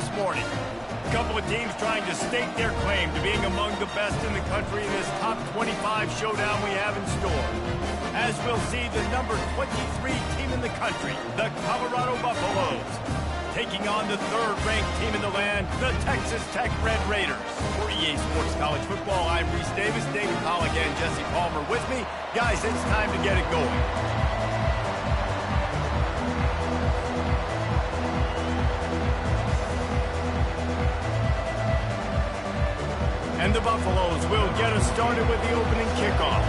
this morning. A couple of teams trying to stake their claim to being among the best in the country in this top 25 showdown we have in store. As we'll see the number 23 team in the country, the Colorado Buffaloes, taking on the third-ranked team in the land, the Texas Tech Red Raiders. For EA Sports College Football, I'm Reese Davis, David Pollack, and Jesse Palmer with me. Guys, it's time to get it going. And the Buffaloes will get us started with the opening kickoff.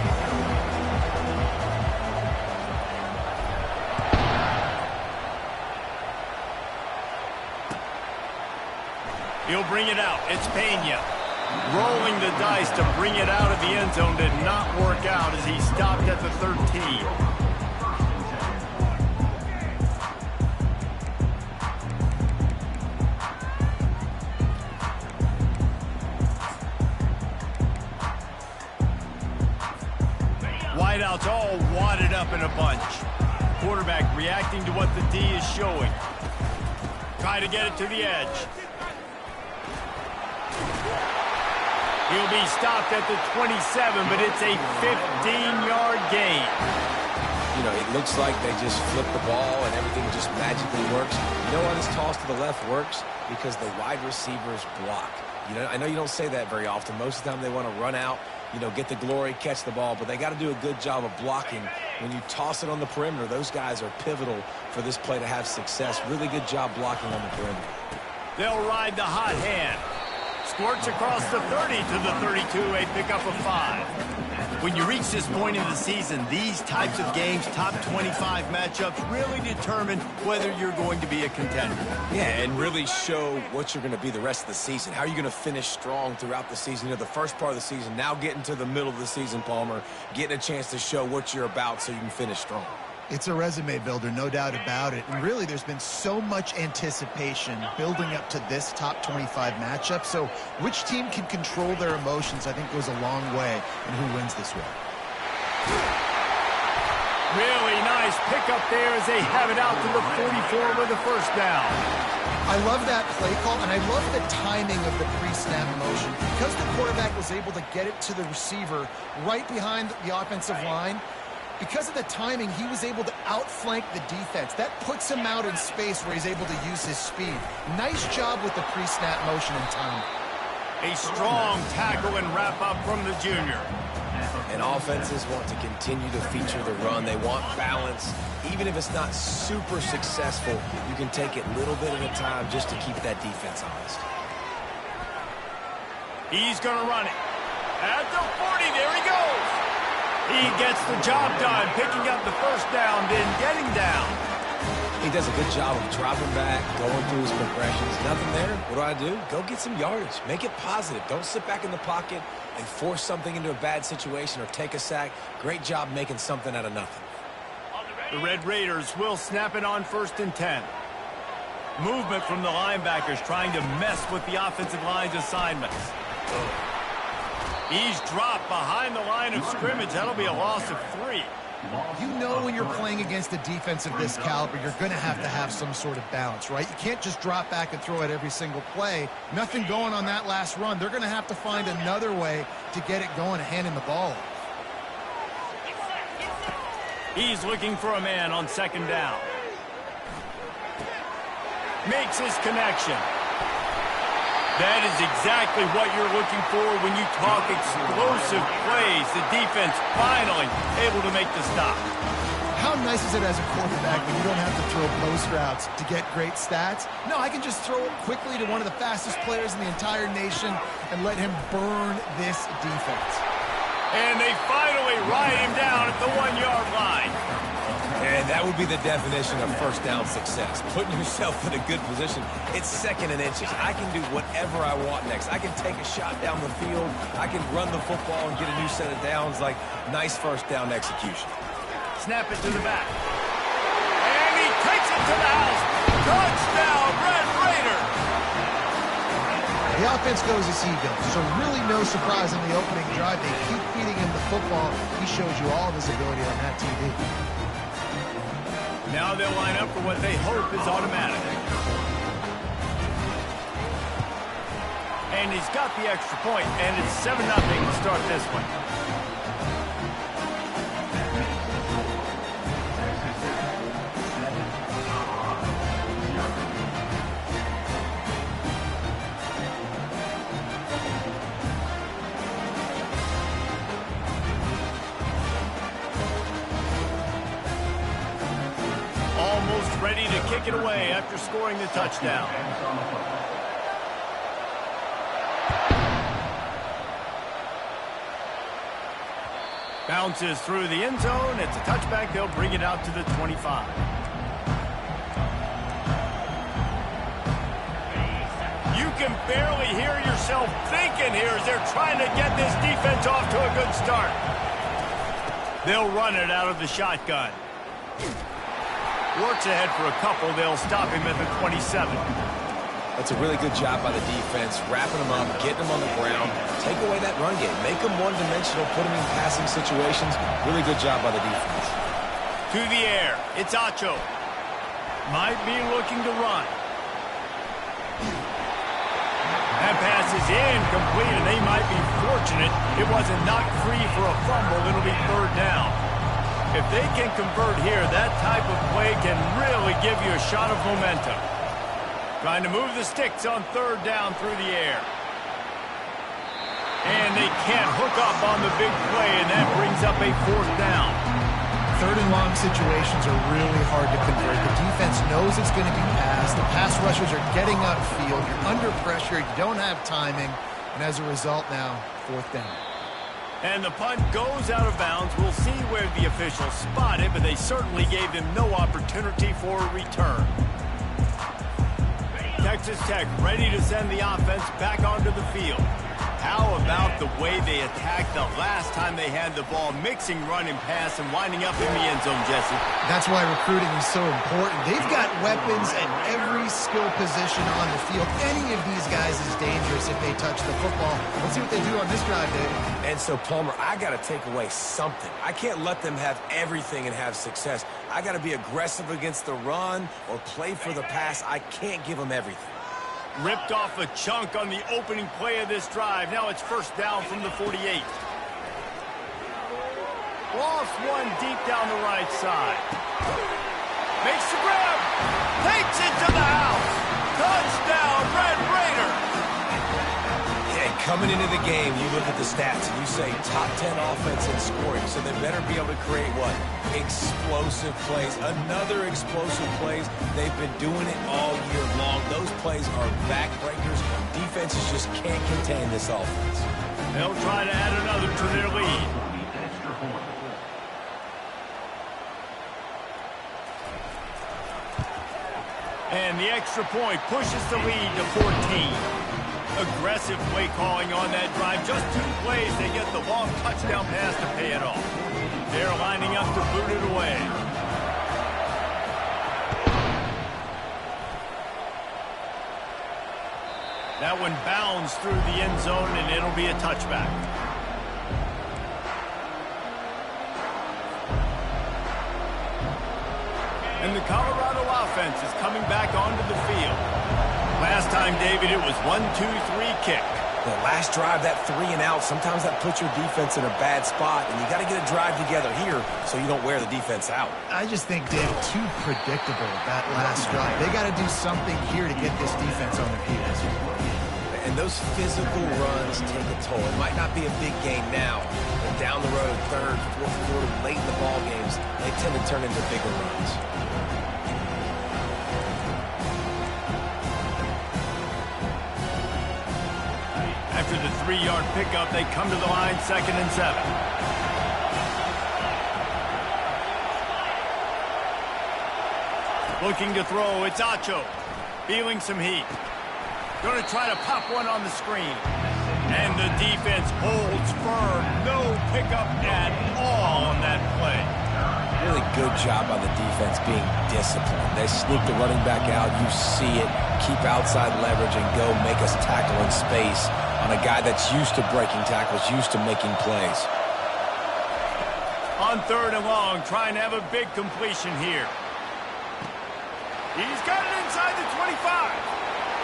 He'll bring it out. It's Pena. Rolling the dice to bring it out of the end zone did not work out as he stopped at the 13. Wideouts all wadded up in a bunch. Quarterback reacting to what the D is showing. Try to get it to the edge. He'll be stopped at the 27, but it's a 15-yard gain. You know, it looks like they just flip the ball and everything just magically works. You know why this toss to the left works? Because the wide receivers block. You know, I know you don't say that very often. Most of the time they want to run out, you know, get the glory, catch the ball, but they got to do a good job of blocking. When you toss it on the perimeter, those guys are pivotal for this play to have success. Really good job blocking on the perimeter. They'll ride the hot hand. Squirts across the 30 to the 32, a pickup of 5. When you reach this point in the season, these types of games, top 25 matchups, really determine whether you're going to be a contender. Yeah, and really show what you're going to be the rest of the season. How are you going to finish strong throughout the season? You know, the first part of the season, now getting to the middle of the season, Palmer, getting a chance to show what you're about so you can finish strong. It's a resume builder, no doubt about it. And really, there's been so much anticipation building up to this top 25 matchup. So which team can control their emotions, I think, goes a long way in who wins this one. Really nice pickup there as they have it out to the 44 with a first down. I love that play call, and I love the timing of the pre-snap motion. Because the quarterback was able to get it to the receiver right behind the offensive line, because of the timing, he was able to outflank the defense. That puts him out in space where he's able to use his speed. Nice job with the pre-snap motion and timing. A strong tackle and wrap-up from the junior. And offenses want to continue to feature the run. They want balance. Even if it's not super successful, you can take it little bit at a time just to keep that defense honest. He's going to run it. At the 40, there he goes. He gets the job done, picking up the first down, then getting down. He does a good job of dropping back, going through his progressions. Nothing there. What do? Go get some yardage. Make it positive. Don't sit back in the pocket and force something into a bad situation or take a sack. Great job making something out of nothing. The Red Raiders will snap it on 1st and 10. Movement from the linebackers trying to mess with the offensive line's assignments. He's dropped behind the line of scrimmage. That'll be a loss of 3. You know when you're playing against a defense of this caliber, you're going to have some sort of balance, right? You can't just drop back and throw it every single play. Nothing going on that last run. They're going to have to find another way to get it going and handing the ball off. He's looking for a man on 2nd down. Makes his connection. That is exactly what you're looking for when you talk explosive plays. The defense finally able to make the stop. How nice is it as a quarterback when you don't have to throw post routes to get great stats? No, I can just throw it quickly to one of the fastest players in the entire nation and let him burn this defense. And they finally ride him down at the 1-yard line. And that would be the definition of first down success. Putting yourself in a good position. It's 2nd and inches. I can do whatever I want next. I can take a shot down the field. I can run the football and get a new set of downs. Like, nice first down execution. Snap it to the back. And he takes it to the house. Touchdown, Red Raiders. The offense goes as he goes, so really no surprise in the opening drive. They keep feeding him the football. He shows you all of his ability on that TV. Now they'll line up for what they hope is automatic. And he's got the extra point, and it's 7-0 to start this one. Almost ready to kick it away after scoring the touchdown. Bounces through the end zone. It's a touchback. They'll bring it out to the 25. You can barely hear yourself thinking here as they're trying to get this defense off to a good start. They'll run it out of the shotgun. Works ahead for a couple. They'll stop him at the 27. That's a really good job by the defense, wrapping them up, getting them on the ground, take away that run game, make them one-dimensional, put them in passing situations. Really good job by the defense. To the air, it's Acho. Might be looking to run. That pass is incomplete, and they might be fortunate it wasn't knocked free for a fumble. It'll be third down. If they can convert here, that type of play can really give you a shot of momentum. Trying to move the sticks on third down through the air. And they can't hook up on the big play, and that brings up a fourth down. Third and long situations are really hard to convert. The defense knows it's going to be passed. The pass rushers are getting upfield. You're under pressure. You don't have timing. And as a result now, fourth down. And the punt goes out of bounds. We'll see where the officials spot it, but they certainly gave them no opportunity for a return. Texas Tech ready to send the offense back onto the field. How about the way they attacked the last time they had the ball, mixing run and pass and winding up in the end zone, Jesse? That's why recruiting is so important. They've got weapons at every skill position on the field. Any of these guys is dangerous if they touch the football. Let's see what they do on this drive, David. And so, Palmer, I got to take away something. I can't let them have everything and have success. I got to be aggressive against the run or play for the pass. I can't give them everything. Ripped off a chunk on the opening play of this drive. Now it's first down from the 48. Lost one deep down the right side. Makes the grab. Takes it to the house. Touchdown, Red Raiders. Yeah, coming into the game, you look at the stats and you say top 10 offense in scoring. So they better be able to create what? Explosive plays. Another explosive plays. They've been doing it all year long. Those plays are backbreakers. Defenses just can't contain this offense. They'll try to add another to their lead. And the extra point pushes the lead to 14. Aggressive play calling on that drive. Just 2 plays, they get the long touchdown pass to pay it off. They're lining up to boot it away. That one bounds through the end zone, and it'll be a touchback. And the Colorado offense is coming back onto the field. Last time, David, it was 1-2-3 kick. The last drive, that 3 and out, sometimes that puts your defense in a bad spot, and you got to get a drive together here so you don't wear the defense out. I just think, David, too predictable that last drive. They got to do something here to get this defense on their heels. And those physical runs take a toll. It might not be a big game now, but down the road, third, fourth quarter, late in the ball games, they tend to turn into bigger runs. After the 3-yard pickup, they come to the line, 2nd and 7. Looking to throw, it's Acho. Feeling some heat. Going to try to pop one on the screen. And the defense holds firm. No pickup at all on that play. Really good job by the defense being disciplined. They sneak the running back out. You see it. Keep outside leverage and go make us tackle in space on a guy that's used to breaking tackles, used to making plays. On 3rd and long, trying to have a big completion here. He's got it inside the 25.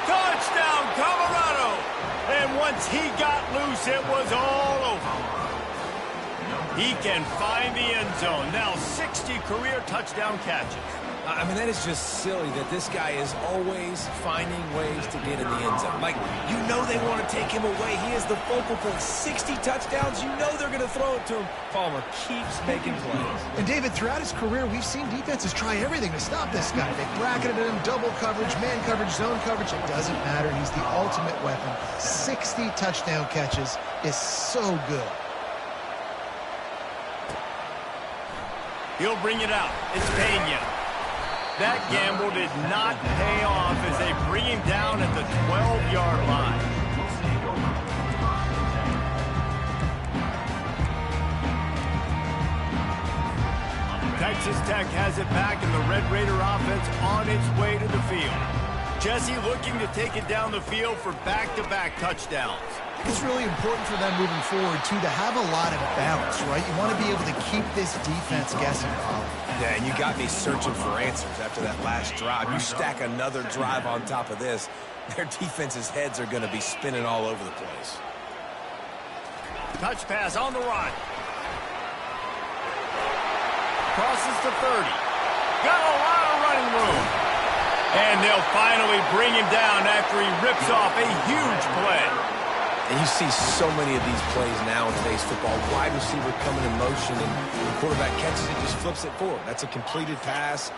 Touchdown, Colorado. And once he got loose, it was all over. He can find the end zone. Now 60 career touchdown catches. I mean, that is just silly that this guy is always finding ways to get in the end zone. Like, you know they want to take him away. He is the focal point. 60 touchdowns, you know they're going to throw it to him. Palmer keeps making plays. And, David, throughout his career, we've seen defenses try everything to stop this guy. They bracketed him, double coverage, man coverage, zone coverage. It doesn't matter. He's the ultimate weapon. 60 touchdown catches is so good. He'll bring it out. It's Pena. That gamble did not pay off as they bring him down at the 12-yard line. Texas Tech has it back, and the Red Raider offense on its way to the field. Jesse looking to take it down the field for back-to-back touchdowns. It's really important for them moving forward, too, to have a lot of balance, right? You want to be able to keep this defense guessing, Colin. Yeah, and you got me searching for answers after that last drive. You stack another drive on top of this, their defense's heads are going to be spinning all over the place. Touch pass on the run. Crosses to 30. Got a lot of running room. And they'll finally bring him down after he rips off a huge play. And you see so many of these plays now in today's football. Wide receiver coming in motion, and the quarterback catches it, just flips it forward. That's a completed pass.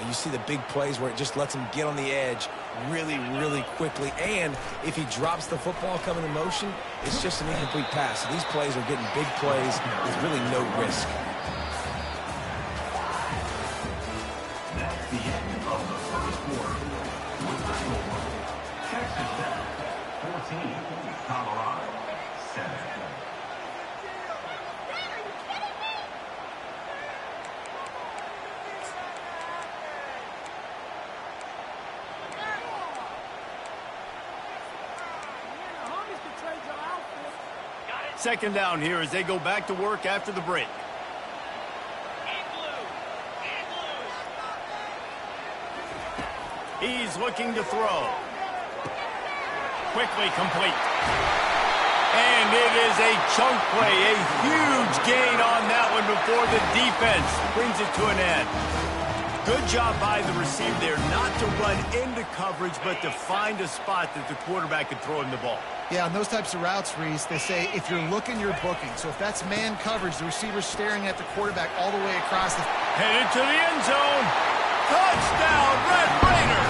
You see the big plays where it just lets him get on the edge really, really quickly. And if he drops the football coming in motion, it's just an incomplete pass. So these plays are getting big plays with really no risk. That's the end of the first quarter. With the score, Texas Tech 14, Colorado 7. Second down here as they go back to work after the break. He's looking to throw. Quickly complete. And it is a chunk play, a huge gain on that one before the defense brings it to an end. Good job by the receiver there, not to run into coverage, but to find a spot that the quarterback could throw him the ball. Yeah, on those types of routes, Reese, they say if you're looking, you're booking. So if that's man coverage, the receiver's staring at the quarterback all the way across the... Headed to the end zone. Touchdown, Red Raider!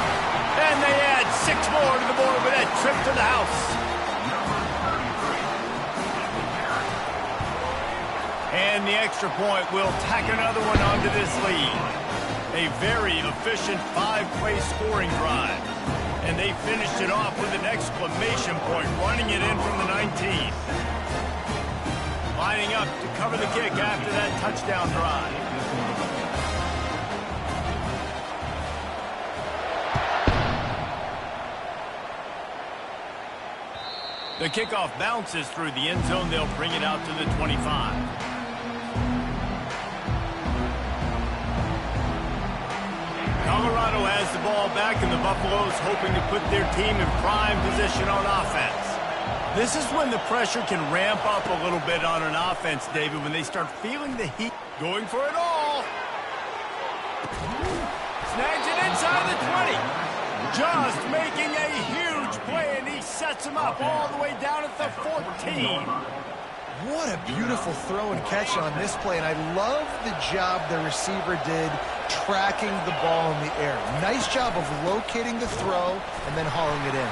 And they add 6 more to the board with that trip to the house. And the extra point will tack another one onto this lead. A very efficient 5-play scoring drive. And they finished it off with an exclamation point, running it in from the 19. Lining up to cover the kick after that touchdown drive. The kickoff bounces through the end zone. They'll bring it out to the 25. Colorado has the ball back, and the Buffaloes hoping to put their team in prime position on offense. This is when the pressure can ramp up a little bit on an offense, David, when they start feeling the heat. Going for it all. Snags it inside the 20. Just making a huge play, and he sets him up all the way down at the 14. What a beautiful throw and catch on this play, and I love the job the receiver did tracking the ball in the air. Nice job of locating the throw and then hauling it in.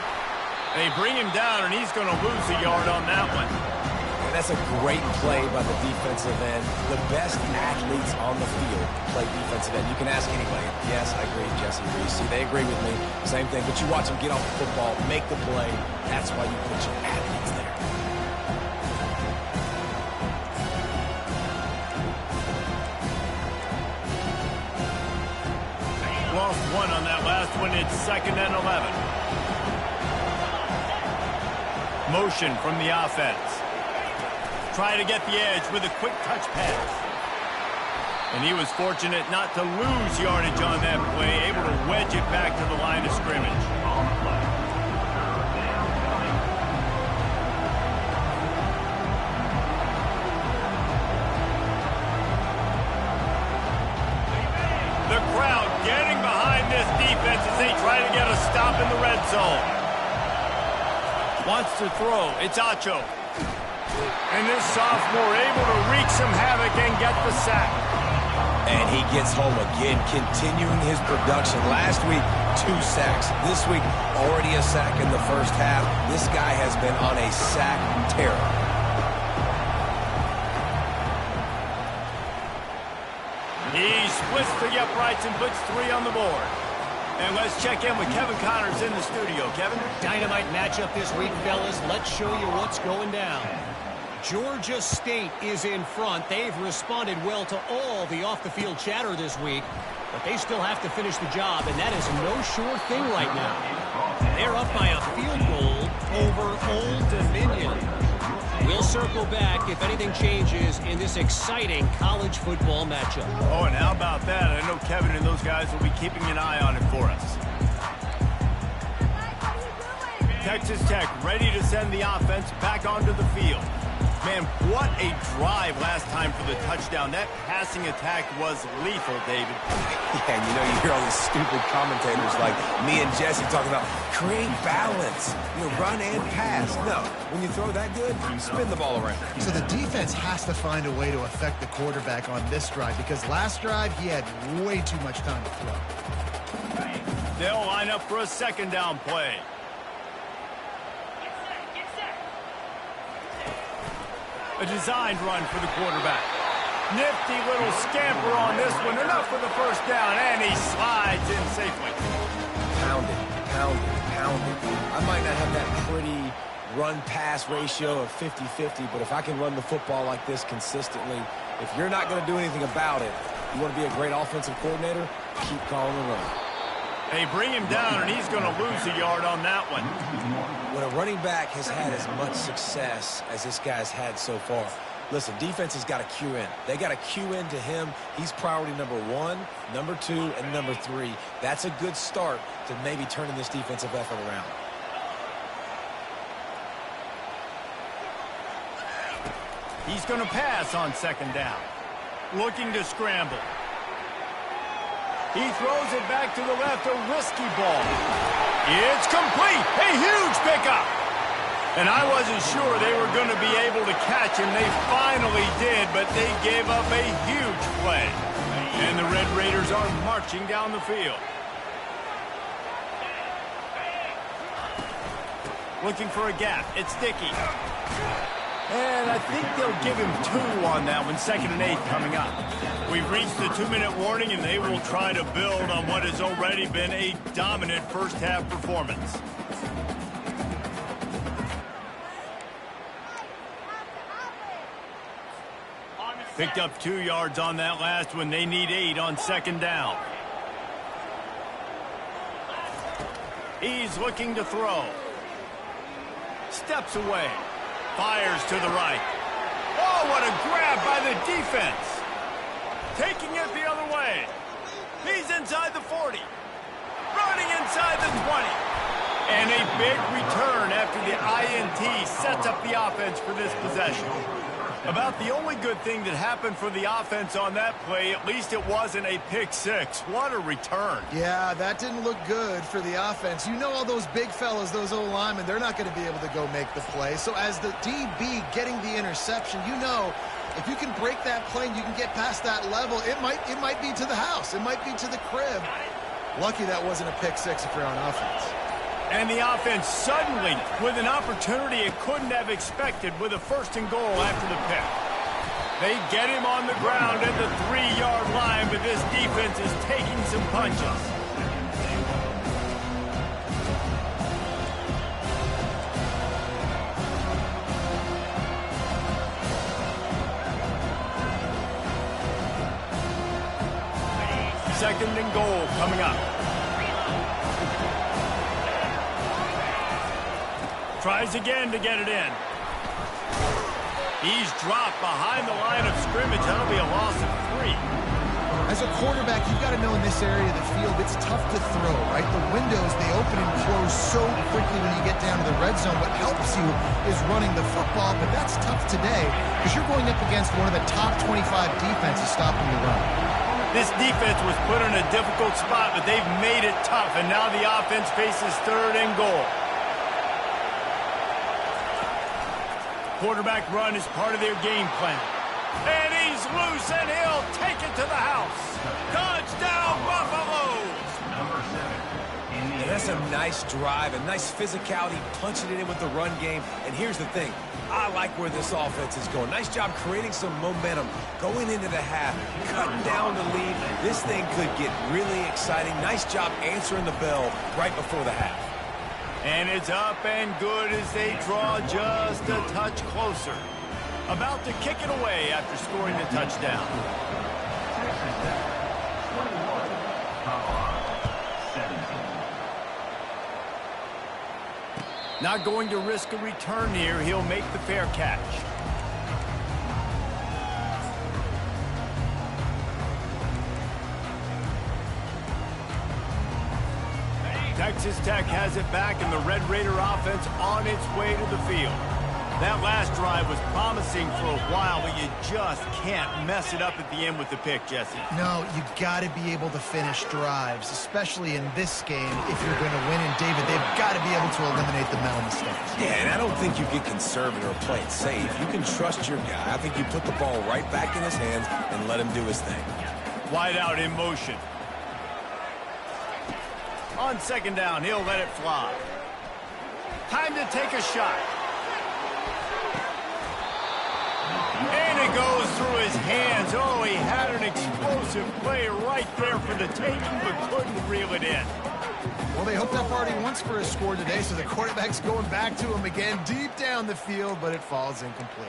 They bring him down, and he's going to lose a yard on that one. And that's a great play by the defensive end. The best athletes on the field play defensive end. You can ask anybody. Yes, I agree, Jesse Reese. They agree with me. Same thing. But you watch them get off the football, make the play. That's why you put your athletes there. Lost one on that last one. It's 2nd and 11. Motion from the offense. Try to get the edge with a quick touch pass. And he was fortunate not to lose yardage on that play, able to wedge it back to the line of scrimmage. Wants to throw. It's Acho. And this sophomore able to wreak some havoc and get the sack. And he gets home again, continuing his production. Last week, 2 sacks. This week, already a sack in the first half. This guy has been on a sack tear. He splits the uprights and puts 3 on the board. And let's check in with Kevin Connors in the studio. Kevin? Dynamite matchup this week, fellas. Let's show you what's going down. Georgia State is in front. They've responded well to all the off-the-field chatter this week, but they still have to finish the job, and that is no sure thing right now. They're up by a field goal over Old Dominion. We'll circle back if anything changes in this exciting college football matchup. Oh, and how about that? I know Kevin and those guys will be keeping an eye on it for us. Texas Tech ready to send the offense back onto the field. Man, what a drive last time for the touchdown. That passing attack was lethal, David. Yeah, and you know, you hear all these stupid commentators like me and Jesse talking about create balance, run and pass. No, when you throw that good, spin the ball around. So the defense has to find a way to affect the quarterback on this drive because last drive he had way too much time to throw. They'll line up for a second down play. A designed run for the quarterback. Nifty little scamper on this one. Enough for the first down, and he slides in safely. Pounded, pounded, pounded. I might not have that pretty run-pass ratio of 50-50, but if I can run the football like this consistently, if you're not going to do anything about it, you want to be a great offensive coordinator, keep calling the run. They bring him down, and he's going to lose a yard on that one. When a running back has had as much success as this guy's had so far, listen, defense has got to cue in. They got to cue in to him. He's priority number 1, number 2, and number 3. That's a good start to maybe turning this defensive effort around. He's going to pass on second down. Looking to scramble. He throws it back to the left, a risky ball. It's complete, a huge pickup. And I wasn't sure they were going to be able to catch him. They finally did, but they gave up a huge play. And the Red Raiders are marching down the field. Looking for a gap, it's Dickey. And I think they'll give him 2 on that one, 2nd and 8 coming up. We've reached the 2-minute warning, and they will try to build on what has already been a dominant first-half performance. Picked up 2 yards on that last one. They need 8 on second down. He's looking to throw. Steps away. Fires to the right. Oh, what a grab by the defense. Taking it the other way. He's inside the 40. Running inside the 20. And a big return after the INT sets up the offense for this possession. About the only good thing that happened for the offense on that play, at least it wasn't a pick 6. What a return. Yeah, that didn't look good for the offense. You know all those big fellas, those old linemen, they're not going to be able to go make the play. So as the DB getting the interception, you know if you can break that play and you can get past that level, it might be to the house. It might be to the crib. Lucky that wasn't a pick 6 if you're on offense. And the offense suddenly with an opportunity it couldn't have expected with a 1st and goal after the pick. They get him on the ground at the 3-yard line, but this defense is taking some punches. Second and goal coming up. Tries again to get it in. He's dropped behind the line of scrimmage. That'll be a loss of 3. As a quarterback, you've got to know in this area of the field, it's tough to throw, right? The windows, they open and close so quickly when you get down to the red zone. What helps you is running the football, but that's tough today because you're going up against one of the top 25 defenses stopping the run. This defense was put in a difficult spot, but they've made it tough, and now the offense faces 3rd and goal. Quarterback run is part of their game plan. And he's loose, and he'll take it to the house. Touchdown, Buffaloes! Number 7. And that's a nice drive, a nice physicality, punching it in with the run game. And here's the thing. I like where this offense is going. Nice job creating some momentum, going into the half, cutting down the lead. This thing could get really exciting. Nice job answering the bell right before the half. And it's up and good as they draw just a touch closer. About to kick it away after scoring the touchdown. Texas Tech, 21. Colorado, 17. Not going to risk a return here. He'll make the fair catch. Texas Tech has it back, and the Red Raider offense on its way to the field. That last drive was promising for a while, but you just can't mess it up at the end with the pick, Jesse. No, you got to be able to finish drives, especially in this game. If you're going to win, and David, they've got to be able to eliminate the mental mistakes. Yeah, and I don't think you get conservative or play it safe. You can trust your guy. I think you put the ball right back in his hands and let him do his thing. Wide out in motion. On second down, he'll let it fly. Time to take a shot. And it goes through his hands. Oh, he had an explosive play right there for the taking, but couldn't reel it in. Well, they hoped that party once for a score today, so the quarterback's going back to him again deep down the field, but it falls incomplete.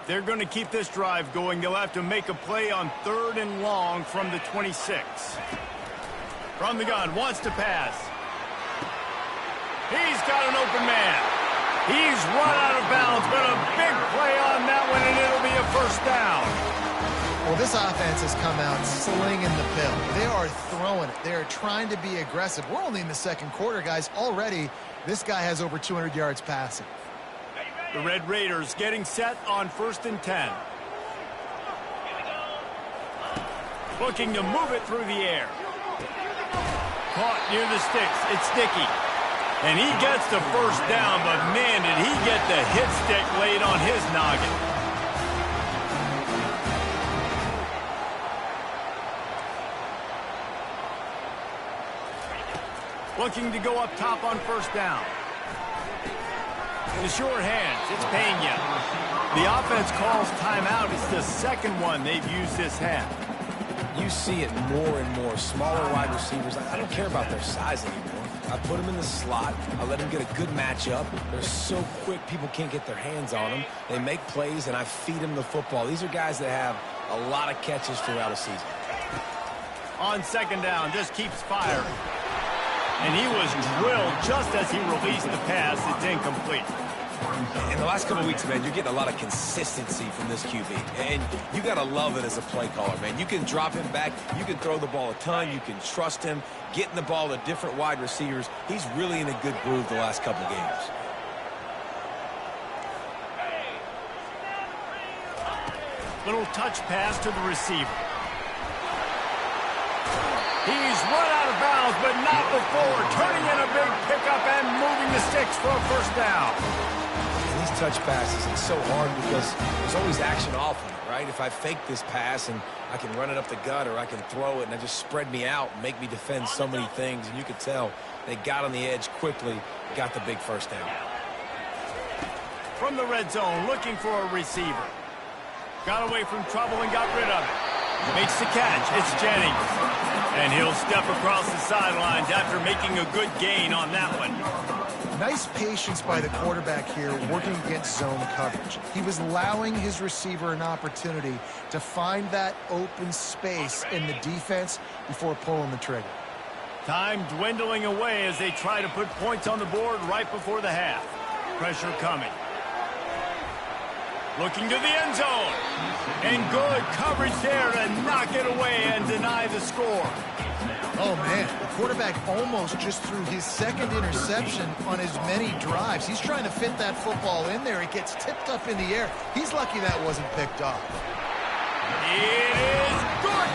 They're going to keep this drive going. They'll have to make a play on 3rd and long from the 26. From the gun, wants to pass. He's got an open man. He's run out of bounds, but a big play on that one, and it'll be a first down. Well, this offense has come out slinging the pill. They are throwing it. They are trying to be aggressive. We're only in the second quarter, guys. Already, this guy has over 200 yards passing. The Red Raiders getting set on 1st and 10. Looking to move it through the air. Caught near the sticks. It's Sticky. And he gets the first down, but man, did he get the hit stick laid on his noggin. Looking to go up top on 1st down. In the short hands, it's Pena. The offense calls timeout. It's the second one they've used this half. You see it more and more. Smaller wide receivers. I don't care about their size anymore. I put them in the slot. I let them get a good matchup. They're so quick, people can't get their hands on them. They make plays, and I feed them the football. These are guys that have a lot of catches throughout a season. On second down, just keeps firing. And he was drilled just as he released the pass. It's incomplete. In the last couple of weeks, man, you're getting a lot of consistency from this QB. And you got to love it as a play caller, man. You can drop him back. You can throw the ball a ton. You can trust him. Getting the ball to different wide receivers. He's really in a good groove the last couple of games. Little touch pass to the receiver. He's run out of bounds, but not before. Turning in a big pickup and moving the sticks for a first down. And these touch passes, it's so hard because there's always action off of it, right? If I fake this pass and I can run it up the gut or I can throw it and it just spread me out and make me defend so many things. And you could tell they got on the edge quickly, got the big first down. From the red zone, looking for a receiver. Got away from trouble and got rid of it. Makes the catch. It's Jennings. And he'll step across the sidelines after making a good gain on that one. Nice patience by the quarterback here working against zone coverage. He was allowing his receiver an opportunity to find that open space in the defense before pulling the trigger. Time dwindling away as they try to put points on the board right before the half. Pressure coming. Looking to the end zone. And good coverage there to knock it away and deny the score. Oh, man. The quarterback almost just threw his second interception on as many drives. He's trying to fit that football in there. It gets tipped up in the air. He's lucky that wasn't picked off. It is good.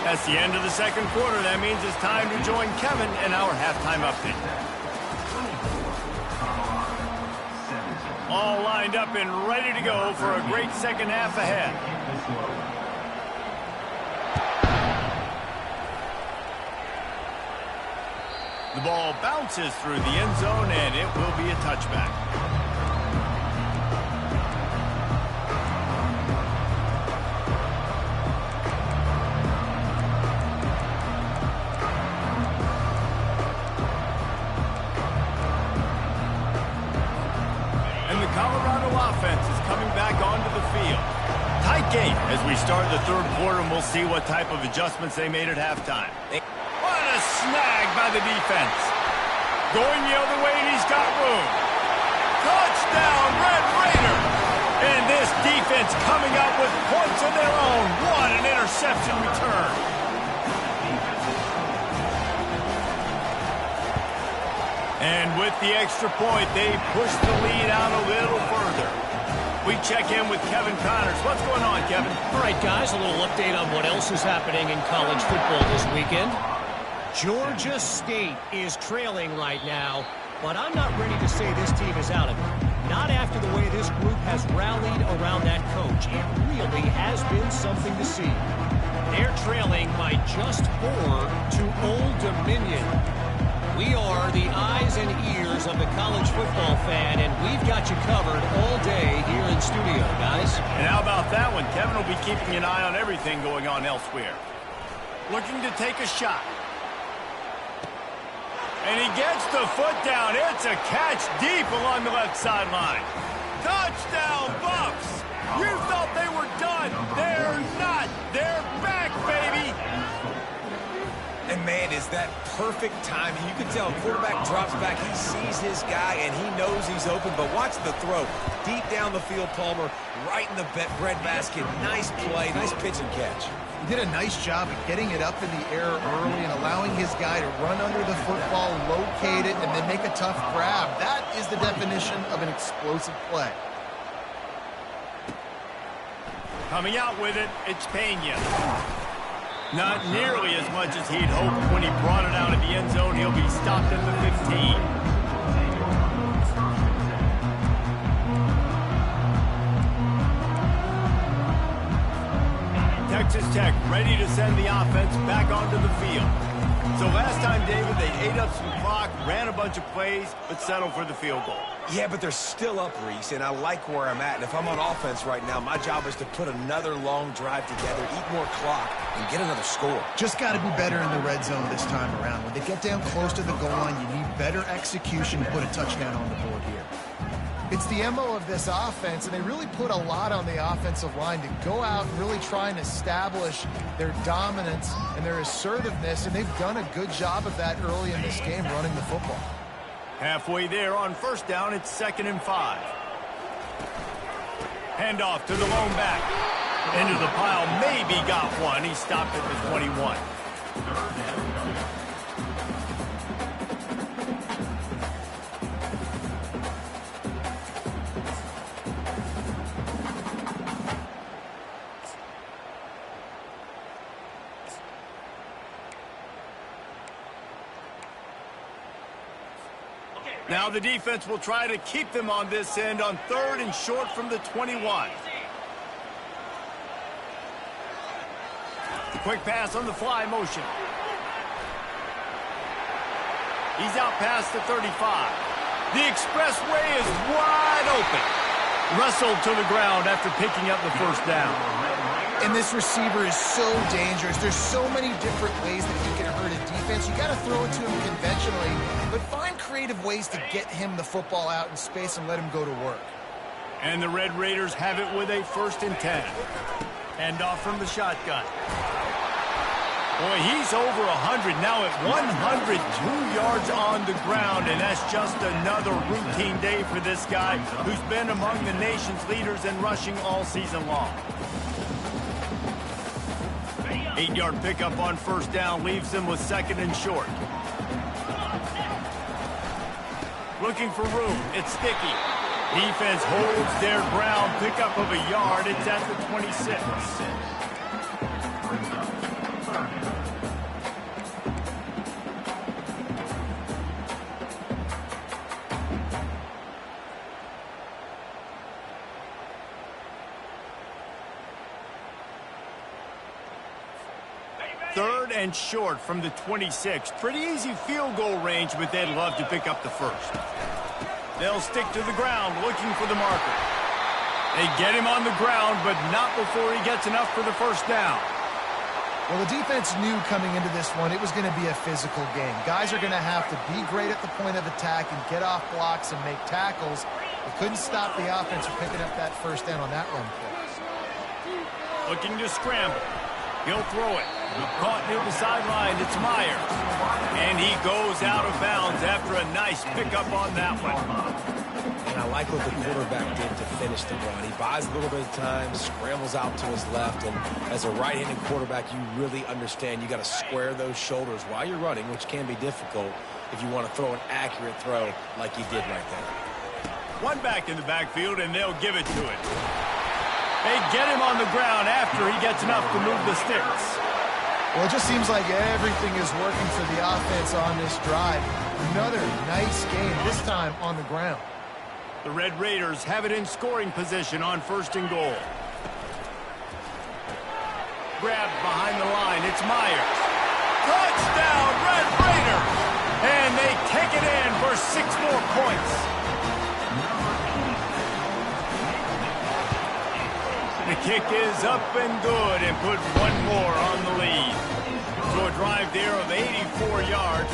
That's the end of the second quarter. That means it's time to join Kevin in our halftime update. All lined up and ready to go for a great second half ahead. The ball bounces through the end zone, and it will be a touchback. And the Colorado offense is coming back onto the field. Tight game as we start the third quarter, and we'll see what type of adjustments they made at halftime. What a snag by the defense. Going the other way, and he's got room. Touchdown, Red Raider. And this defense coming up with points of their own. What an interception return. And with the extra point, they push the lead out a little further. We check in with Kevin Connors. What's going on, Kevin? All right, guys, a little update on what else is happening in college football this weekend. Georgia State is trailing right now, but I'm not ready to say this team is out of it. Not after the way this group has rallied around that coach. It really has been something to see. They're trailing by just 4 to Old Dominion. We are the eyes and ears of the college football fan, and we've got you covered all day here in studio, guys. And how about that one? Kevin will be keeping an eye on everything going on elsewhere. Looking to take a shot. And he gets the foot down. It's a catch deep along the left sideline. Touchdown, Buffs! You thought they were done. They're not. They're back, baby. And, man, is that perfect timing. You can tell quarterback drops back. He sees his guy, and he knows he's open. But watch the throw. Deep down the field, Palmer, right in the breadbasket. Nice play, nice pitch and catch. He did a nice job of getting it up in the air early and allowing his guy to run under the football, locate it, and then make a tough grab. That is the definition of an explosive play. Coming out with it, it's Pena. Not nearly as much as he'd hoped when he brought it out of the end zone. He'll be stopped at the 15. Texas Tech ready to send the offense back onto the field. So last time, David, they ate up some clock, ran a bunch of plays, but settled for the field goal. Yeah, but they're still up, Reese, and I like where I'm at. And if I'm on offense right now, my job is to put another long drive together, eat more clock, and get another score. Just got to be better in the red zone this time around. When they get down close to the goal line, you need better execution to put a touchdown on the board here. It's the MO of this offense, and they really put a lot on the offensive line to go out and really try and establish their dominance and their assertiveness, and they've done a good job of that early in this game running the football. Halfway there on first down, it's 2nd and 5. Handoff to the lone back. Into the pile, maybe got one. He stopped at the 21. Now the defense will try to keep them on this end on 3rd and short from the 21. Quick pass on the fly motion. He's out past the 35. The expressway is wide open. Wrestled to the ground after picking up the first down. And this receiver is so dangerous. There's so many different ways that he can hurt a defense. You got to throw it to him conventionally, but find creative ways to get him the football out in space and let him go to work. And the Red Raiders have it with a 1st and 10. Hand off from the shotgun. Boy, he's over 100 now at 102 yards on the ground, and that's just another routine day for this guy who's been among the nation's leaders in rushing all season long. 8-yard pickup on first down leaves them with 2nd and short. Looking for room. It's Sticky. Defense holds their ground. Pickup of a yard. It's at the 26. Third and short from the 26. Pretty easy field goal range, but they'd love to pick up the first. They'll stick to the ground looking for the marker. They get him on the ground, but not before he gets enough for the first down. Well, the defense knew coming into this one it was going to be a physical game. Guys are going to have to be great at the point of attack and get off blocks and make tackles. They couldn't stop the offense from picking up that first down on that run play. Looking to scramble. He'll throw it. Caught near the sideline. It's Myers. And he goes out of bounds after a nice pickup on that one. And I like what the quarterback did to finish the run. He buys a little bit of time, scrambles out to his left, and as a right-handed quarterback, you really understand you got to square those shoulders while you're running, which can be difficult if you want to throw an accurate throw like he did right there. One back in the backfield, and they'll give it to it. They get him on the ground after he gets enough to move the sticks. Well, it just seems like everything is working for the offense on this drive. Another nice game, this time on the ground. The Red Raiders have it in scoring position on first and goal. Grabbed behind the line. It's Myers. Touchdown, Red Raiders! And they take it in for 6 more points. The kick is up and good and put one more on the lead. So a drive there of 84 yards,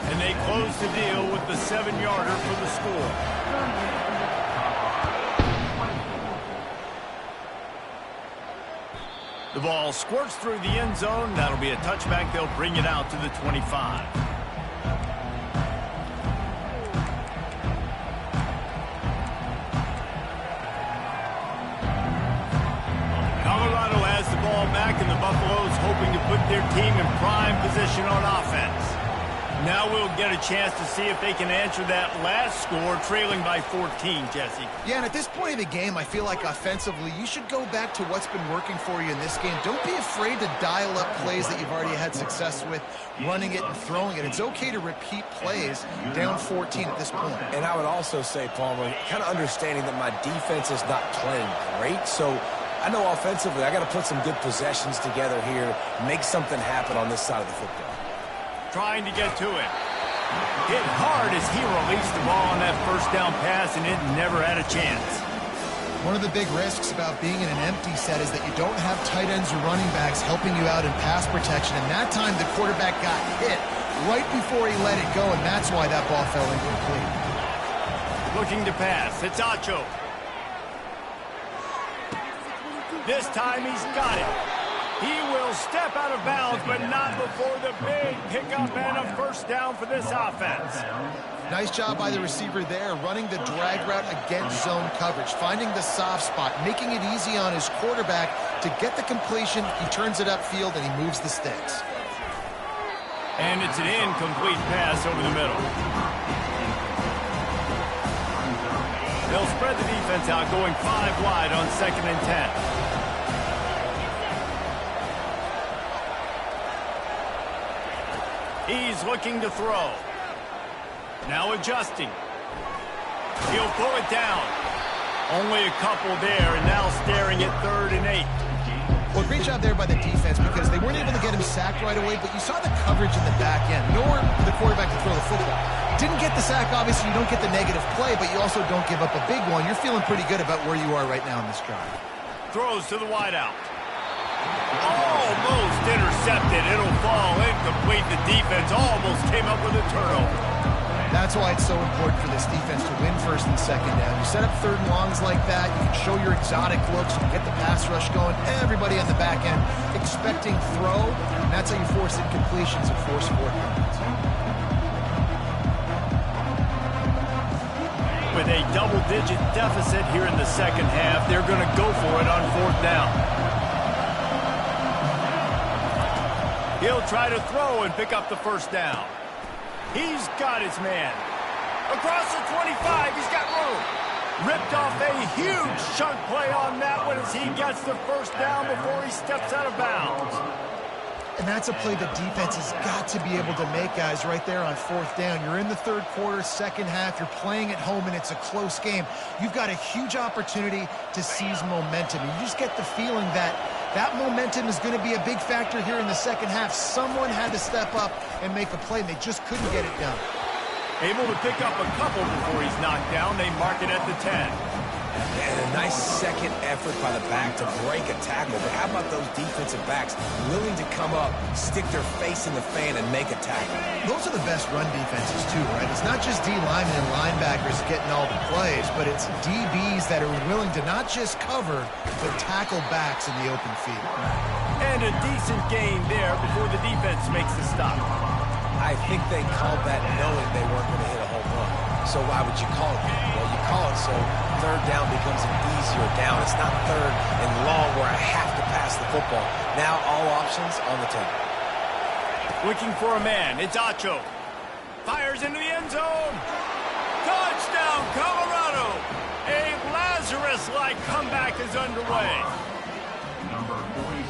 and they close the deal with the 7-yarder for the score. The ball squirts through the end zone. That'll be a touchback. They'll bring it out to the 25. Colorado has the ball back, and the Buffaloes hoping to put their team in prime position on offense. Now we'll get a chance to see if they can answer that last score, trailing by 14, Jesse. Yeah, and at this point of the game, I feel like offensively, you should go back to what's been working for you in this game. Don't be afraid to dial up plays that you've already had success with, running it and throwing it. It's okay to repeat plays down 14 at this point. And I would also say, Palmer, kind of understanding that my defense is not playing great, so I know offensively I got to put some good possessions together here, make something happen on this side of the football. Trying to get to it. Hit hard as he released the ball on that first down pass, and it never had a chance. One of the big risks about being in an empty set is that you don't have tight ends or running backs helping you out in pass protection, and that time the quarterback got hit right before he let it go, and that's why that ball fell incomplete. Looking to pass. It's Acho. This time he's got it. He will step out of bounds, but not before the big pickup and a first down for this offense. Nice job by the receiver there, running the drag route against zone coverage, finding the soft spot, making it easy on his quarterback to get the completion. He turns it upfield, and he moves the sticks. And it's an incomplete pass over the middle. They'll spread the defense out, going 5 wide on 2nd and 10. He's looking to throw. Now adjusting. He'll pull it down. Only a couple there, and now staring at 3rd and 8. Well, great job there by the defense because they weren't able to get him sacked right away, but you saw the coverage in the back end, nor the quarterback to throw the football. Didn't get the sack, obviously you don't get the negative play, but you also don't give up a big one. You're feeling pretty good about where you are right now in this drive. Throws to the wideout. Almost intercepted. It'll fall incomplete. The defense almost came up with a turnover. That's why it's so important for this defense to win 1st and 2nd down. You set up 3rd and longs like that. You can show your exotic looks. You can get the pass rush going. Everybody on the back end expecting throw. And that's how you force incompletions and force 4th downs. With a double-digit deficit here in the second half, they're going to go for it on 4th down. He'll try to throw and pick up the first down. He's got his man. Across the 25, he's got room. Ripped off a huge chunk play on that one as he gets the first down before he steps out of bounds. And that's a play the defense has got to be able to make, guys, right there on fourth down. You're in the third quarter, second half. You're playing at home, and it's a close game. You've got a huge opportunity to seize momentum. You just get the feeling that that momentum is going to be a big factor here in the second half. Someone had to step up and make a play, and they just couldn't get it done. Able to pick up a couple before he's knocked down. They mark it at the 10. And a nice second effort by the back to break a tackle. But how about those defensive backs willing to come up, stick their face in the fan, and make a tackle? Those are the best run defenses, too, right? It's not just D linemen and linebackers getting all the plays, but it's DBs that are willing to not just cover, but tackle backs in the open field. And a decent gain there before the defense makes the stop. I think they called that knowing they weren't going to hit a home run. So why would you call it that? Well, you call it so third down becomes an easier down. It's not third and long where I have to pass the football. Now all options on the table. Looking for a man. It's Acho. Fires into the end zone. Touchdown, Colorado. A Lazarus-like comeback is underway.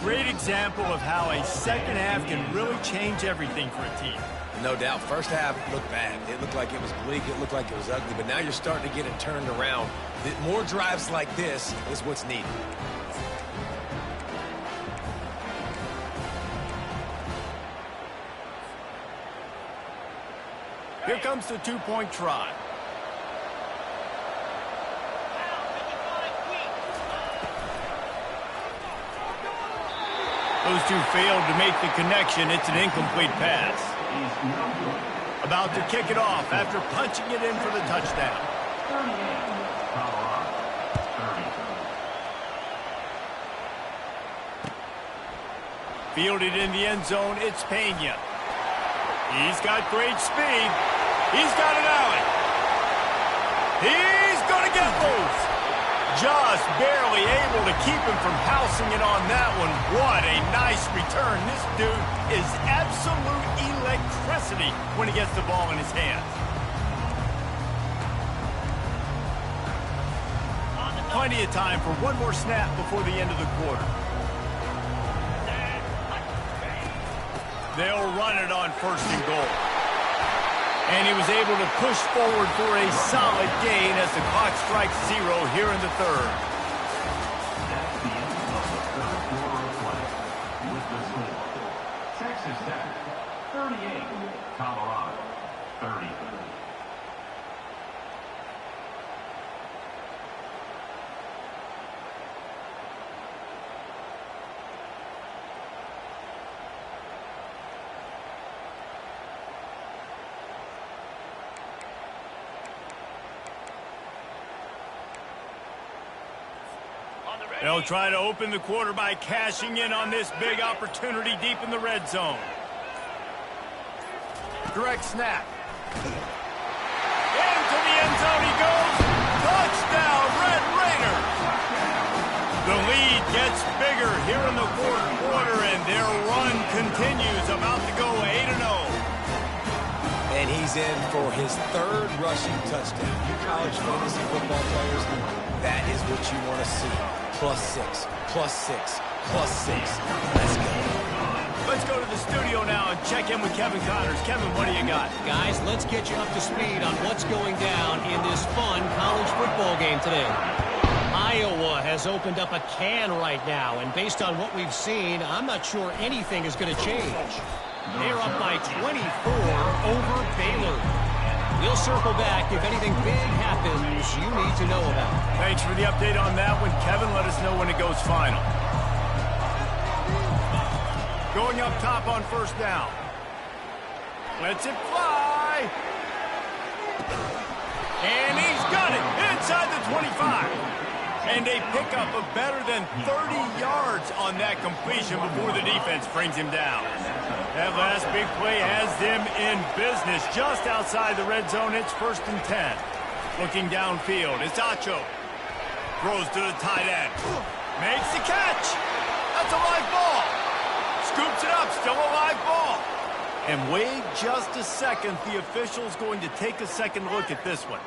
Great example of how a second half can really change everything for a team. No doubt. First half looked bad. It looked like it was bleak. It looked like it was ugly. But now you're starting to get it turned around. More drives like this is what's needed. Here comes the two-point try. Those two failed to make the connection. It's an incomplete pass. About to kick it off after punching it in for the touchdown. Fielded in the end zone, it's Pena. He's got great speed. He's got an alley. He's going to get loose. Just barely able to keep him from housing it on that one. What a nice return. This dude is absolute electricity when he gets the ball in his hands. Plenty of time for one more snap before the end of the quarter. They'll run it on first and goal. And he was able to push forward for a solid gain as the clock strikes 0 here in the third. That's the end of the third quarter of play. With the score, Texas Tech 38, Colorado 30. They'll try to open the quarter by cashing in on this big opportunity deep in the red zone. Direct snap. Into the end zone he goes. Touchdown, Red Raiders. The lead gets bigger here in the fourth quarter, and their run continues, about to go 8-0. And he's in for his third rushing touchdown. You college fantasy football players, that is what you want to see. +6, +6, +6. Let's go. Let's go to the studio now and check in with Kevin Connors. Kevin, what do you got? Guys, let's get you up to speed on what's going down in this fun college football game today. Iowa has opened up a can right now, and based on what we've seen, I'm not sure anything is going to change. They're up by 24 over Baylor. We'll circle back if anything big happens you need to know about. Thanks for the update on that one, Kevin. Let us know when it goes final. Going up top on first down. Lets it fly. And he's got it inside the 25. And a pickup of better than 30 yards on that completion before the defense brings him down. That last big play has them in business. Just outside the red zone, it's 1st and 10. Looking downfield, it's Acho. Throws to the tight end. Makes the catch. That's a live ball. Scoops it up, still a live ball. And wait just a second. The official's going to take a second look at this one.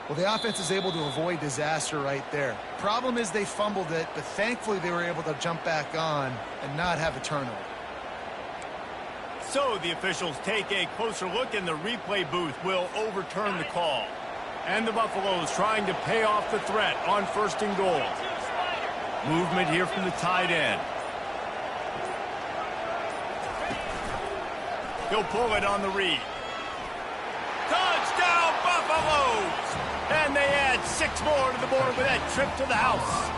Well, the offense is able to avoid disaster right there. Problem is they fumbled it, but thankfully they were able to jump back on and not have a turnover. So the officials take a closer look, and the replay booth will overturn the call. And the Buffaloes trying to pay off the threat on 1st and goal. Movement here from the tight end. He'll pull it on the read. Touchdown, Buffaloes! And they add 6 more to the board with that trip to the house.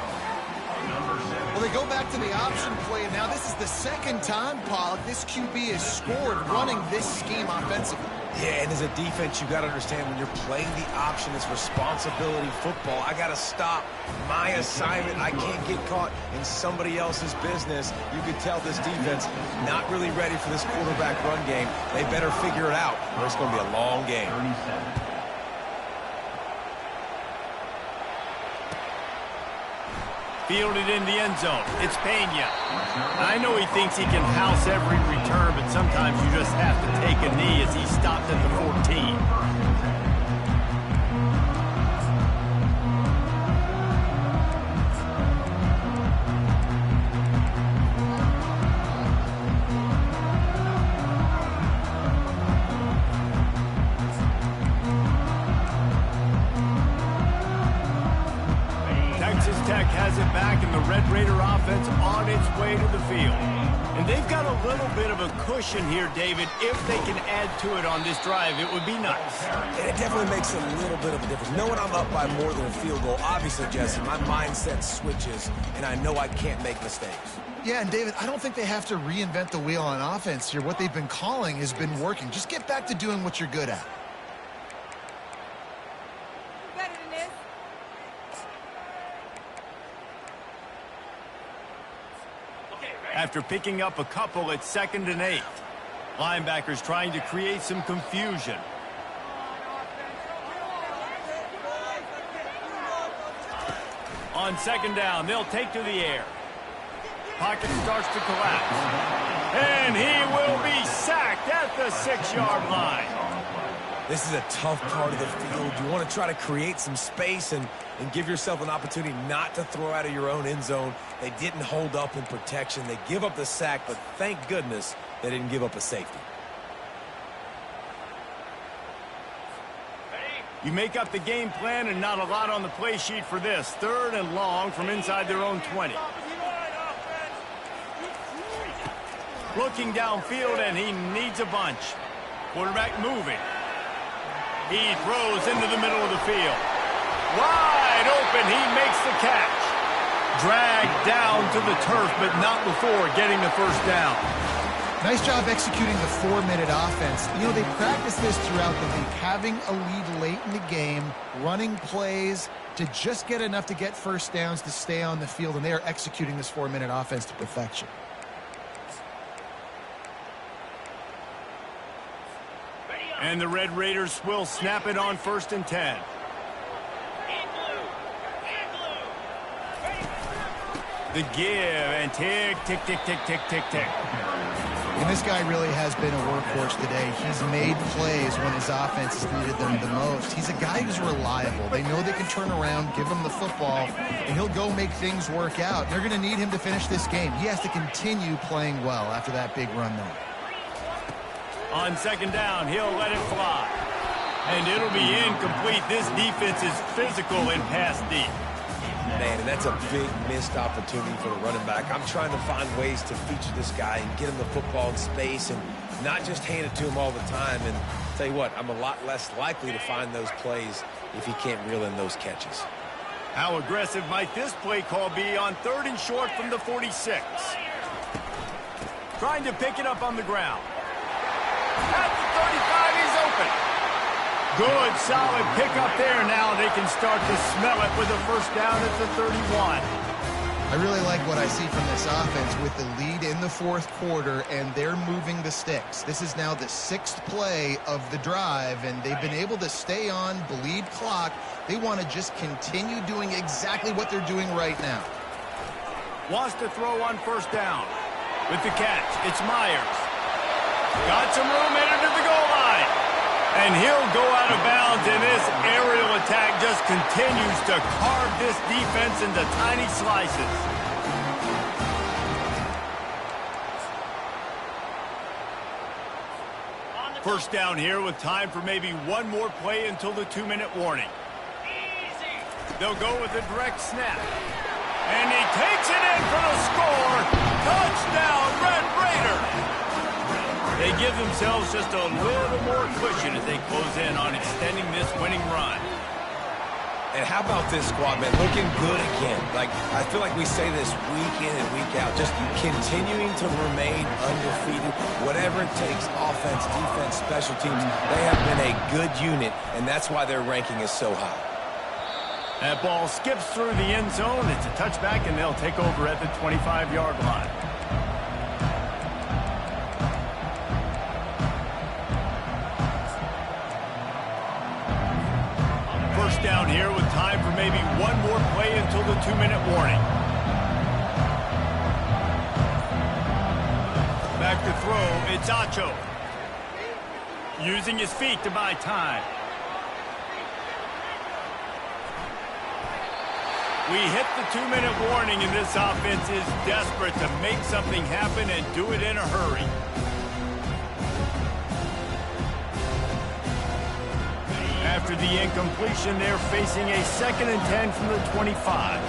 Well, they go back to the option play, and now this is the second time, Pollock, this QB has scored running this scheme offensively. Yeah, and as a defense, you got to understand when you're playing the option, it's responsibility football. I got to stop my assignment. I can't get caught in somebody else's business. You could tell this defense not really ready for this quarterback run game. They better figure it out, or it's going to be a long game. Fielded in the end zone. It's Pena. I know he thinks he can house every return, but sometimes you just have to take a knee as he stopped at the 14. Texas Tech has it back, and the Red Raider offense on its way to the field. And they've got a little bit of a cushion here, David. If they can add to it on this drive, it would be nice. And it definitely makes a little bit of a difference. Knowing I'm up by more than a field goal, obviously, Jesse, my mindset switches, and I know I can't make mistakes. Yeah, and David, I don't think they have to reinvent the wheel on offense here. What they've been calling has been working. Just get back to doing what you're good at. After picking up a couple at 2nd and 8. Linebackers trying to create some confusion. On 2nd down, they'll take to the air. Pocket starts to collapse. And he will be sacked at the 6-yard line. This is a tough part of the field. You want to try to create some space and give yourself an opportunity not to throw out of your own end zone. They didn't hold up in protection. They give up the sack, but thank goodness they didn't give up a safety. You make up the game plan, and not a lot on the play sheet for this. 3rd and long from inside their own 20. Looking downfield, and he needs a bunch. Quarterback moving. He throws into the middle of the field. Wide open, he makes the catch. Dragged down to the turf, but not before getting the 1st down. Nice job executing the 4-minute offense. You know, they practice this throughout the week, having a lead late in the game, running plays to just get enough to get 1st downs to stay on the field, and they are executing this 4-minute offense to perfection. And the Red Raiders will snap it on 1st and 10. The give, and tick, tick, tick, tick, tick, tick, tick. And this guy really has been a workhorse today. He's made plays when his offense has needed them the most. He's a guy who's reliable. They know they can turn around, give him the football, and he'll go make things work out. They're going to need him to finish this game. He has to continue playing well after that big run there. On 2nd down, he'll let it fly. And it'll be incomplete. This defense is physical and pass deep. Man, and that's a big missed opportunity for the running back. I'm trying to find ways to feature this guy and get him the football in space and not just hand it to him all the time. And tell you what, I'm a lot less likely to find those plays if he can't reel in those catches. How aggressive might this play call be on 3rd and short from the 46? Trying to pick it up on the ground. At the 35, he's open. Good, solid pickup there. Now they can start to smell it with a 1st down at the 31. I really like what I see from this offense with the lead in the 4th quarter, and they're moving the sticks. This is now the 6th play of the drive, and they've been able to stay on, bleed clock. They want to just continue doing exactly what they're doing right now. Wants to throw on 1st down. With the catch, it's Myers. Got some room, headed to the goal line. And he'll go out of bounds, and this aerial attack just continues to carve this defense into tiny slices. First down here with time for maybe one more play until the 2-minute warning. They'll go with a direct snap. And he takes it in for the score. Touchdown, Red Raiders! They give themselves just a little more cushion as they close in on extending this winning run. And how about this squad, man? Looking good again. Like, I feel like we say this week in and week out. Just continuing to remain undefeated. Whatever it takes, offense, defense, special teams. They have been a good unit, and that's why their ranking is so high. That ball skips through the end zone. It's a touchback, and they'll take over at the 25-yard line. First down here with time for maybe one more play until the 2-minute warning. Back to throw, it's Acho. Using his feet to buy time. We hit the 2-minute warning, and this offense is desperate to make something happen and do it in a hurry. After the incompletion, they're facing a 2nd and 10 from the 25.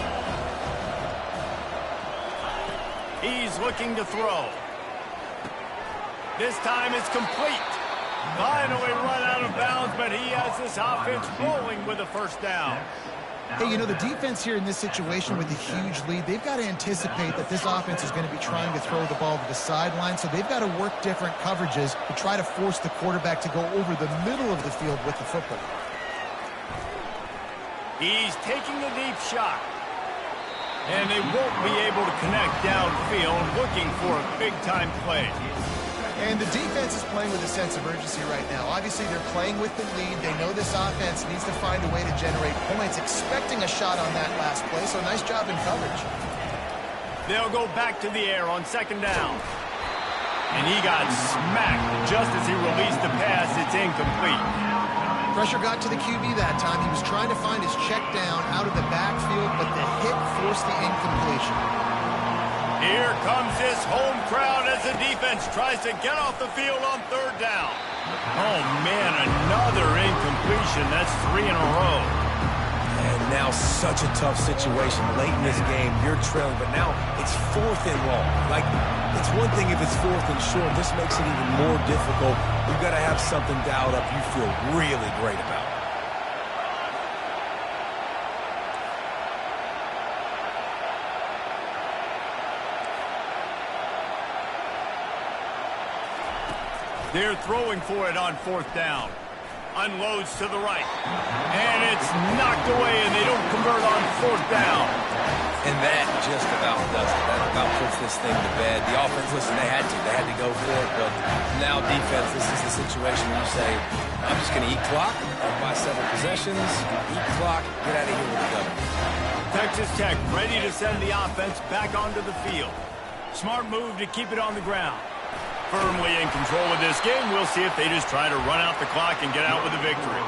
He's looking to throw. This time it's complete. Finally run out of bounds, but he has this offense rolling with a first down. Hey, you know, the defense here in this situation with a huge lead, they've got to anticipate that this offense is going to be trying to throw the ball to the sideline, so they've got to work different coverages to try to force the quarterback to go over the middle of the field with the football. He's taking a deep shot. And they won't be able to connect downfield, looking for a big-time play. And the defense is playing with a sense of urgency right now. Obviously, they're playing with the lead. They know this offense needs to find a way to generate points, expecting a shot on that last play, so nice job in coverage. They'll go back to the air on 2nd down. And he got smacked just as he released the pass. It's incomplete. Pressure got to the QB that time. He was trying to find his check down out of the backfield, but the hit forced the incompletion. Here comes this home crowd as the defense tries to get off the field on 3rd down. Oh, man, another incompletion. That's 3 in a row. And now such a tough situation late in this game. You're trailing, but now it's 4th and long. Like, it's one thing if it's 4th and short. This makes it even more difficult. You've got to have something dialed up you feel really great about. They're throwing for it on 4th down. Unloads to the right. And it's knocked away, and they don't convert on 4th down. And that just about does it. That about puts this thing to bed. The offense, listen, they had to go for it. But now defense, this is the situation where you say, I'm just going to eat clock, buy several possessions, eat clock, get out of here with the gun. Texas Tech ready to send the offense back onto the field. Smart move to keep it on the ground. Firmly in control of this game. We'll see if they just try to run out the clock and get out with a victory.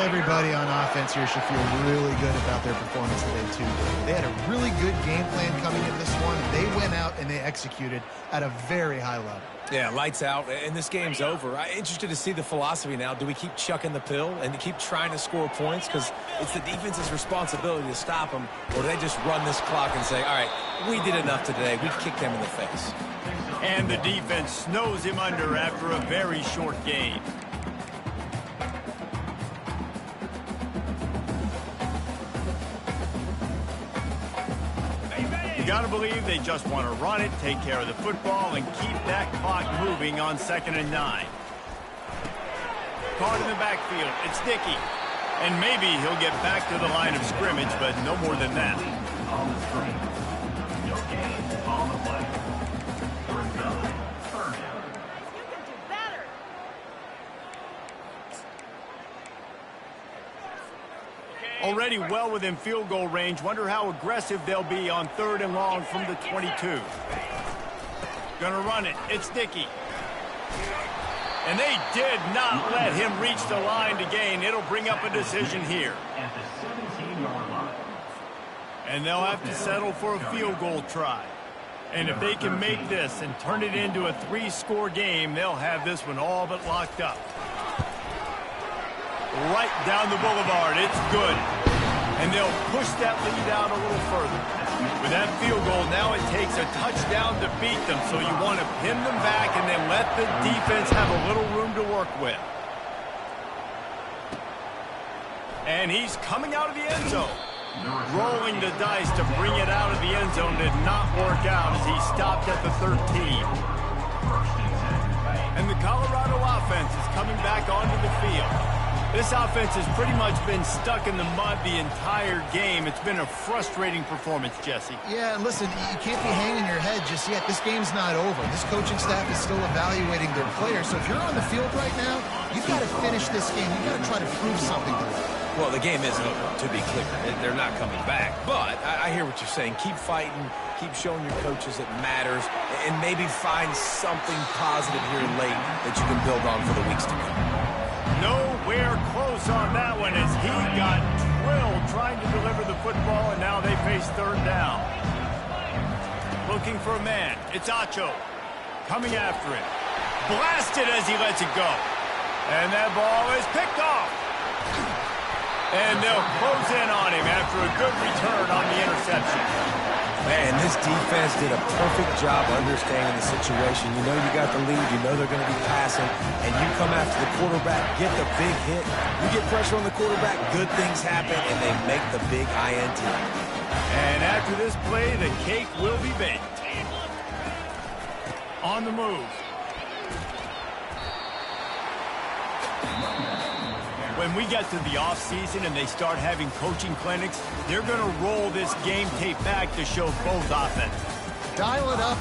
Everybody on offense here should feel really good about their performance today, too. They had a really good game plan coming into this one. They went out and they executed at a very high level. Yeah, lights out, and this game's over. I'm interested to see the philosophy now. Do we keep chucking the pill and to keep trying to score points? Because it's the defense's responsibility to stop them. Or do they just run this clock and say, all right, we did enough today. We kicked them in the face. And the defense snows him under after a very short gain. You gotta believe they just want to run it, take care of the football, and keep that clock moving on 2nd and 9. Caught in the backfield, it's Dickey. And maybe he'll get back to the line of scrimmage, but no more than that. On the screen. No gain on the play. 3rd down. 3rd down. You can do better. Already well within field goal range. Wonder how aggressive they'll be on 3rd and long from the 22. Gonna run it. It's Dickey. And they did not let him reach the line to gain. It'll bring up a decision here. At the 17-yard line. And they'll have to settle for a field goal try. And if they can make this and turn it into a 3-score game, they'll have this one all but locked up. Right down the boulevard. It's good. And they'll push that lead out a little further. With that field goal, now it takes a touchdown to beat them, so you want to pin them back and then let the defense have a little room to work with. And he's coming out of the end zone. Rolling the dice to bring it out of the end zone did not work out as he stopped at the 13. And the Colorado offense is coming back onto the field. This offense has pretty much been stuck in the mud the entire game. It's been a frustrating performance, Jesse. Yeah, and listen, you can't be hanging your head just yet. This game's not over. This coaching staff is still evaluating their players. So if you're on the field right now, you've got to finish this game. You've got to try to prove something to them. Well, the game isn't over, to be clear. They're not coming back. But I hear what you're saying. Keep fighting. Keep showing your coaches it matters. And maybe find something positive here late that you can build on for the weeks to come. Nowhere close on that one as he got drilled trying to deliver the football, and now they face third down. Looking for a man. It's Acho coming after it. Blasted as he lets it go. And that ball is picked off. And they'll close in on him after a good return on the interception. Man, this defense did a perfect job understanding the situation. You know you got the lead. You know they're going to be passing. And you come after the quarterback, get the big hit. You get pressure on the quarterback, good things happen, and they make the big INT. And after this play, the cake will be baked. On the move. When we get to the offseason and they start having coaching clinics, they're going to roll this game tape back to show both offenses. Dial it up